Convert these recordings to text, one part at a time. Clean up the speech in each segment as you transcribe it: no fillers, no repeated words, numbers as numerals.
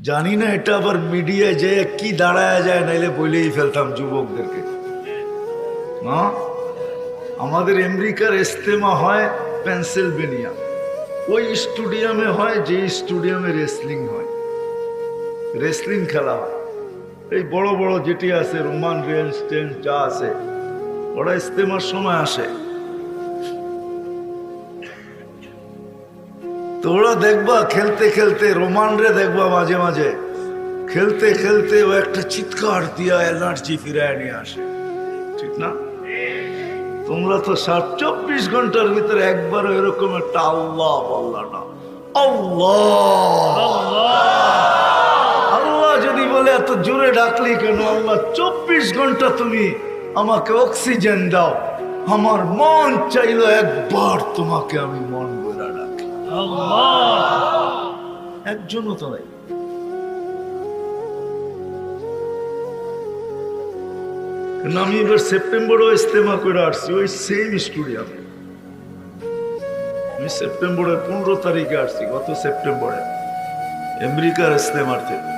জানি না এটা আবার মিডিয়ায় যে কি দাঁড়ায় যায়, নাইলে বলেই ফেলতাম যুবকদেরকে। না, আমাদের আমেরিকার ইজতেমা হয় পেনসিলভেনিয়া, ওই স্টেডিয়ামে হয় যে স্টেডিয়ামে রেসলিং হয়, রেসলিং খেলা হয়। এই বড় বড় যেটি আছে রোমান রেঞ্জ টেন্স যা আছে, ওরা ইজতেমার সময় আসে। তো ওরা দেখবা খেলতে খেলতে, রোমানরে দেখবা মাঝে মাঝে খেলতে খেলতে ও একটা চিৎকার দিয়া এনার্জি ফিরায় নিয়ে আসে, ঠিক না? তোমরা তো 24 ঘন্টার ভিতরে একবারও এরকম একটা আল্লাহ বললা না। আল্লাহ আল্লাহ যদি বলে এত জোরে ডাকলি কেন? আল্লাহ 24 ঘন্টা তুমি আমাকে অক্সিজেন দাও, আমার মন চাইলো একবার তোমাকে আমি মন বইরা ডাকি। একজনও তো নাই। আমি এবার সেপ্টেম্বরও ইজতেমা করে আসছি ওই সেম স্টুডিয়ামে। আমি সেপ্টেম্বরের 15 তারিখে আসছি, গত সেপ্টেম্বরে আমেরিকার ইজতেমার থেকে।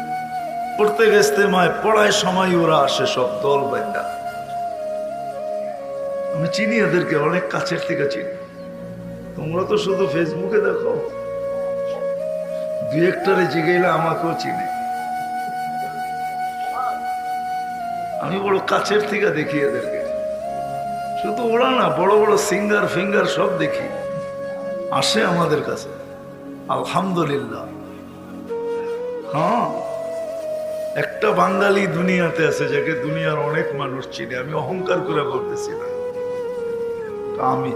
প্রত্যেক ইজতেমায় পড়ায় সময় ওরা আসে, সব দল বেন্দা। আমি চিনি এদেরকে, অনেক কাছের থেকে চিনি। তোমরা তো শুধু ফেসবুকে দেখো, দুই একটারে জিগাইলে আমাকেও চিনি। আমি বড় কাছের থেকে দেখি এদেরকে, শুধু ওরা না, বড় বড় সিঙ্গার ফিঙ্গার সব দেখি, আসে আমাদের কাছে। আলহামদুলিল্লাহ। হ্যাঁ, একটা বাঙালি দুনিয়াতে আছে যাকে দুনিয়ার অনেক মানুষ চিনে। আমি অহংকার করে বলতেছি না, আমি